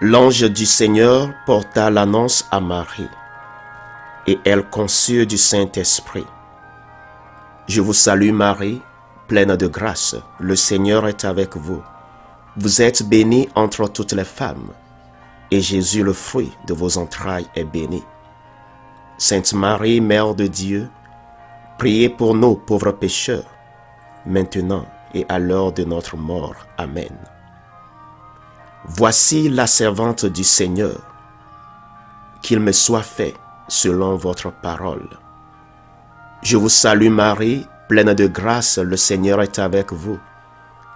L'ange du Seigneur porta l'annonce à Marie, et elle conçut du Saint-Esprit. Je vous salue Marie, pleine de grâce, le Seigneur est avec vous. Vous êtes bénie entre toutes les femmes, et Jésus, le fruit de vos entrailles, est béni. Sainte Marie, Mère de Dieu, priez pour nous pauvres pécheurs, maintenant et à l'heure de notre mort. Amen. Voici la servante du Seigneur, qu'il me soit fait selon votre parole. Je vous salue Marie, pleine de grâce, le Seigneur est avec vous.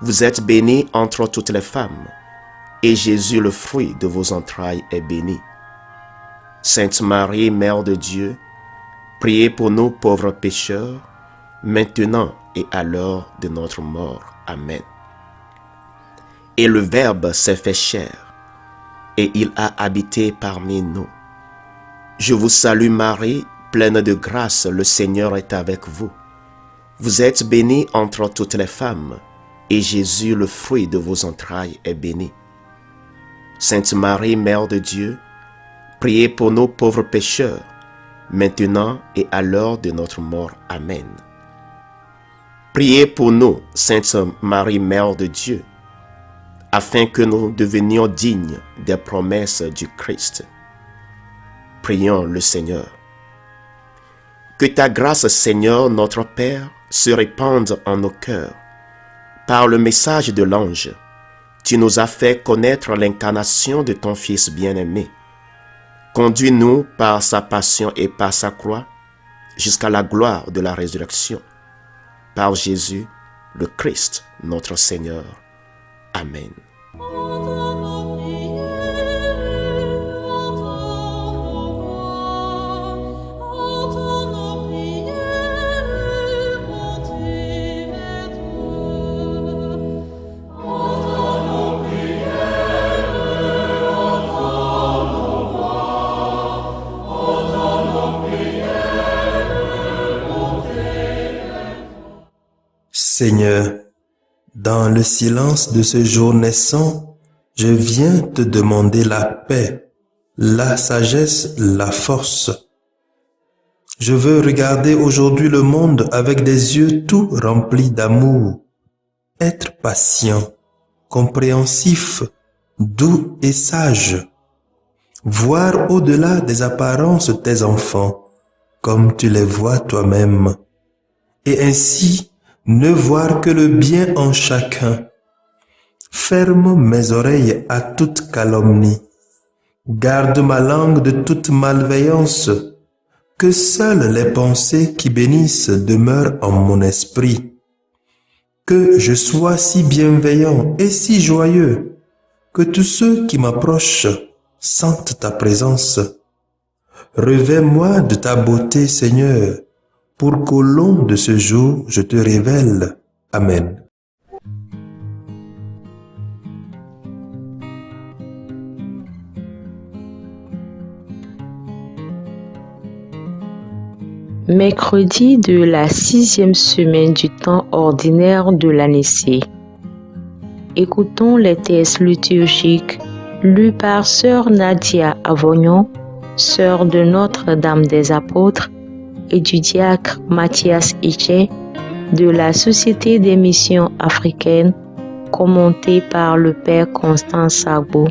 Vous êtes bénie entre toutes les femmes, et Jésus, le fruit de vos entrailles, est béni. Sainte Marie, Mère de Dieu, priez pour nous pauvres pécheurs, maintenant et à l'heure de notre mort. Amen. Et le Verbe s'est fait chair, et il a habité parmi nous. Je vous salue Marie, pleine de grâce, le Seigneur est avec vous. Vous êtes bénie entre toutes les femmes, et Jésus, le fruit de vos entrailles, est béni. Sainte Marie, Mère de Dieu, priez pour nous pauvres pécheurs, maintenant et à l'heure de notre mort. Amen. Priez pour nous, Sainte Marie, Mère de Dieu, afin que nous devenions dignes des promesses du Christ. Prions le Seigneur. Que ta grâce, Seigneur, notre Père, se répande en nos cœurs. Par le message de l'ange, tu nous as fait connaître l'incarnation de ton Fils bien-aimé. Conduis-nous par sa passion et par sa croix jusqu'à la gloire de la résurrection. Par Jésus, le Christ, notre Seigneur. Amen. Seigneur, dans le silence de ce jour naissant, je viens te demander la paix, la sagesse, la force. Je veux regarder aujourd'hui le monde avec des yeux tout remplis d'amour, être patient, compréhensif, doux et sage, voir au-delà des apparences tes enfants, comme tu les vois toi-même, et ainsi ne voir que le bien en chacun. Ferme mes oreilles à toute calomnie. Garde ma langue de toute malveillance. Que seules les pensées qui bénissent demeurent en mon esprit. Que je sois si bienveillant et si joyeux, que tous ceux qui m'approchent sentent ta présence. Revêts-moi de ta beauté, Seigneur, pour qu'au long de ce jour, je te révèle. Amen. Mercredi de la 6e semaine du temps ordinaire de l'année C. Écoutons les textes liturgiques lus par Sœur Nadia Avognon, sœur de Notre-Dame des Apôtres, et du diacre Mathias Ichet de la Société des missions africaines, commenté par le Père Constant Sagbo.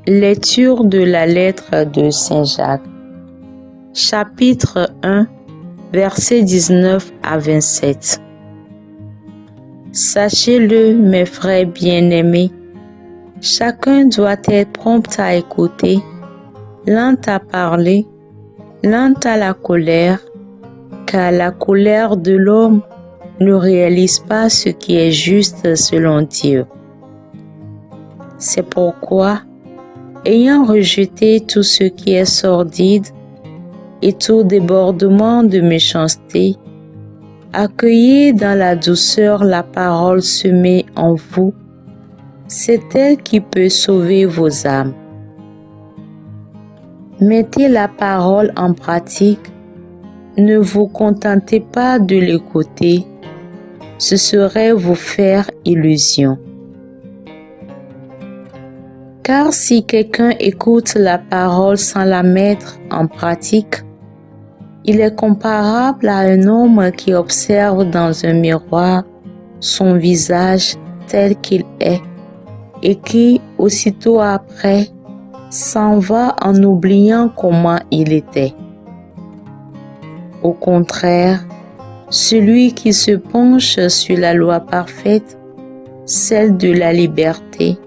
Lecture de la lettre de Saint Jacques, chapitre 1, versets 19 à 27. Sachez-le, mes frères bien-aimés, chacun doit être prompt à écouter, lent à parler, lent à la colère, car la colère de l'homme ne réalise pas ce qui est juste selon Dieu. C'est pourquoi, ayant rejeté tout ce qui est sordide et tout débordement de méchanceté, accueillez dans la douceur la parole semée en vous. C'est elle qui peut sauver vos âmes. Mettez la parole en pratique. Ne vous contentez pas de l'écouter, ce serait vous faire illusion. Car si quelqu'un écoute la parole sans la mettre en pratique, il est comparable à un homme qui observe dans un miroir son visage tel qu'il est et qui, aussitôt après, s'en va en oubliant comment il était. Au contraire, celui qui se penche sur la loi parfaite, celle de la liberté,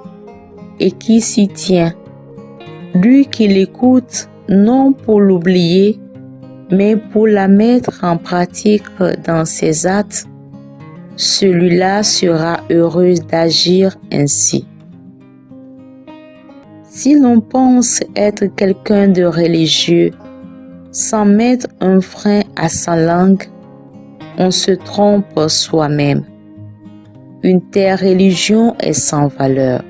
et qui s'y tient, lui qui l'écoute non pour l'oublier, mais pour la mettre en pratique dans ses actes, celui-là sera heureux d'agir ainsi. Si l'on pense être quelqu'un de religieux sans mettre un frein à sa langue, on se trompe soi-même. Une telle religion est sans valeur.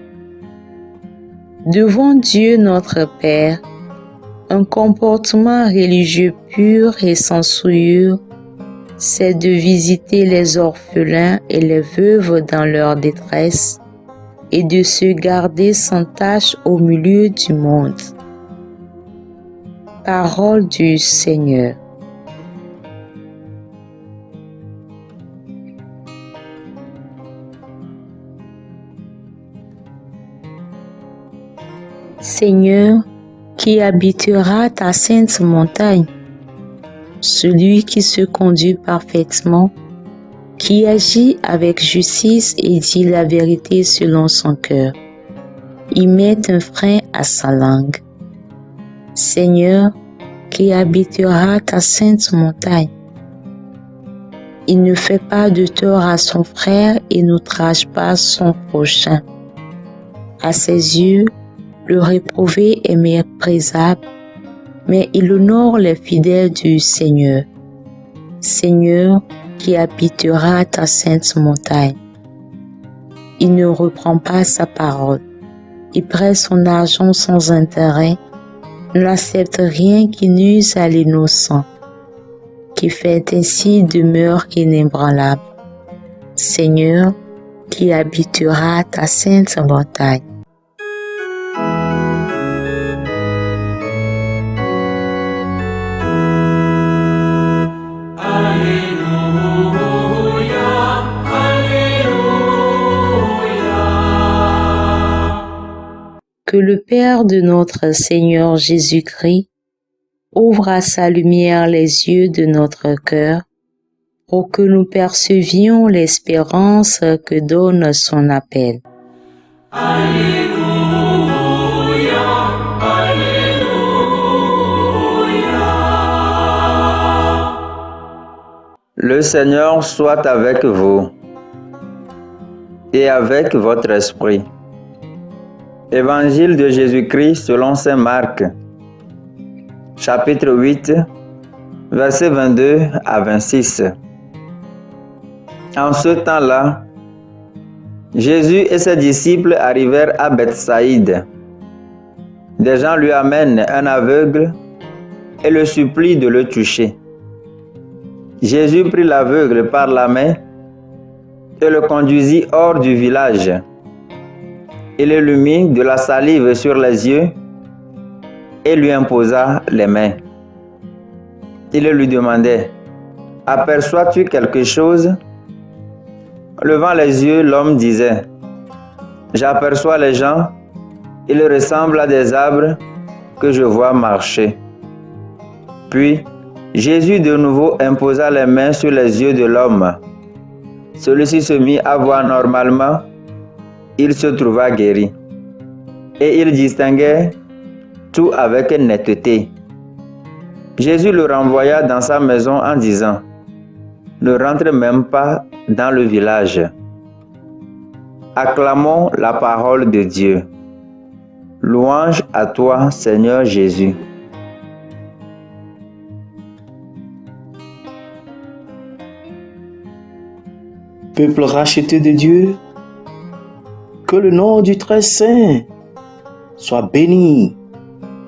Devant Dieu notre Père, un comportement religieux pur et sans souillure, c'est de visiter les orphelins et les veuves dans leur détresse et de se garder sans tache au milieu du monde. Parole du Seigneur. Seigneur, qui habitera ta sainte montagne? Celui qui se conduit parfaitement, qui agit avec justice et dit la vérité selon son cœur. Il met un frein à sa langue. Seigneur, qui habitera ta sainte montagne? Il ne fait pas de tort à son frère et n'outrage pas son prochain. À ses yeux, le réprouvé est méprisable, mais il honore les fidèles du Seigneur. Seigneur, qui habitera ta sainte montagne. Il ne reprend pas sa parole. Il prête son argent sans intérêt, n'accepte rien qui nuise à l'innocent, qui fait ainsi demeure inébranlable. Seigneur, qui habitera ta sainte montagne. Que le Père de notre Seigneur Jésus-Christ ouvre à sa lumière les yeux de notre cœur pour que nous percevions l'espérance que donne son appel. Alléluia, Alléluia. Le Seigneur soit avec vous et avec votre esprit. Évangile de Jésus-Christ selon saint Marc, chapitre 8, versets 22 à 26. En ce temps-là, Jésus et ses disciples arrivèrent à Bethsaïde. Des gens lui amènent un aveugle et le supplient de le toucher. Jésus prit l'aveugle par la main et le conduisit hors du village. Il lui mit de la salive sur les yeux et lui imposa les mains. Il lui demandait: « Aperçois-tu quelque chose ?» Levant les yeux, l'homme disait: « J'aperçois les gens, ils ressemblent à des arbres que je vois marcher. » Puis, Jésus de nouveau imposa les mains sur les yeux de l'homme. Celui-ci se mit à voir normalement. Il se trouva guéri. Et il distinguait tout avec netteté. Jésus le renvoya dans sa maison en disant: « Ne rentre même pas dans le village. » Acclamons la parole de Dieu. Louange à toi, Seigneur Jésus. Peuple racheté de Dieu, que le nom du Très Saint soit béni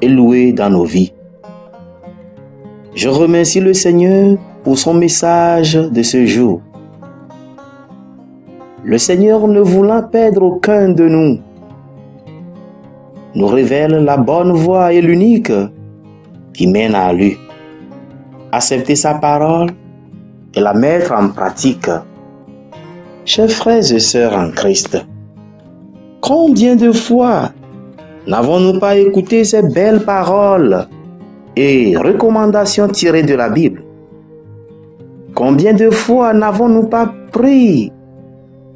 et loué dans nos vies. Je remercie le Seigneur pour son message de ce jour. le Seigneur, ne voulant perdre aucun de nous révèle la bonne voie et l'unique qui mène à lui. Accepter sa parole et la mettre en pratique. Chers frères et sœurs en Christ, combien de fois n'avons-nous pas écouté ces belles paroles et recommandations tirées de la Bible? Combien de fois n'avons-nous pas pris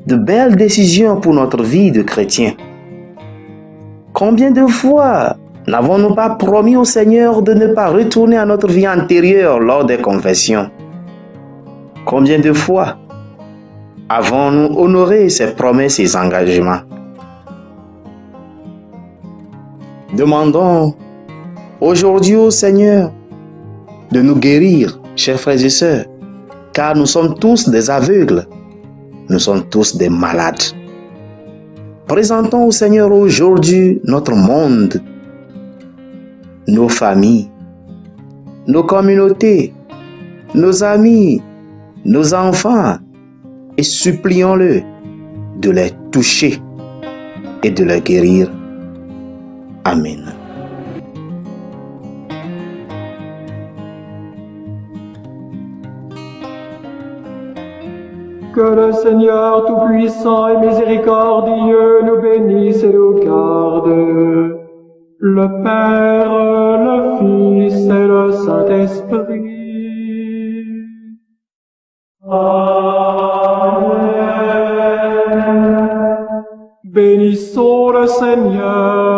de belles décisions pour notre vie de chrétien? Combien de fois n'avons-nous pas promis au Seigneur de ne pas retourner à notre vie antérieure lors des confessions? Combien de fois avons-nous honoré ces promesses et engagements? Demandons aujourd'hui au Seigneur de nous guérir, chers frères et sœurs, car nous sommes tous des aveugles, nous sommes tous des malades. Présentons au Seigneur aujourd'hui notre monde, nos familles, nos communautés, nos amis, nos enfants, et supplions-le de les toucher et de les guérir. Amen. Que le Seigneur Tout-Puissant et Miséricordieux nous bénisse et nous garde, le Père, le Fils et le Saint-Esprit. Amen. Bénissons le Seigneur.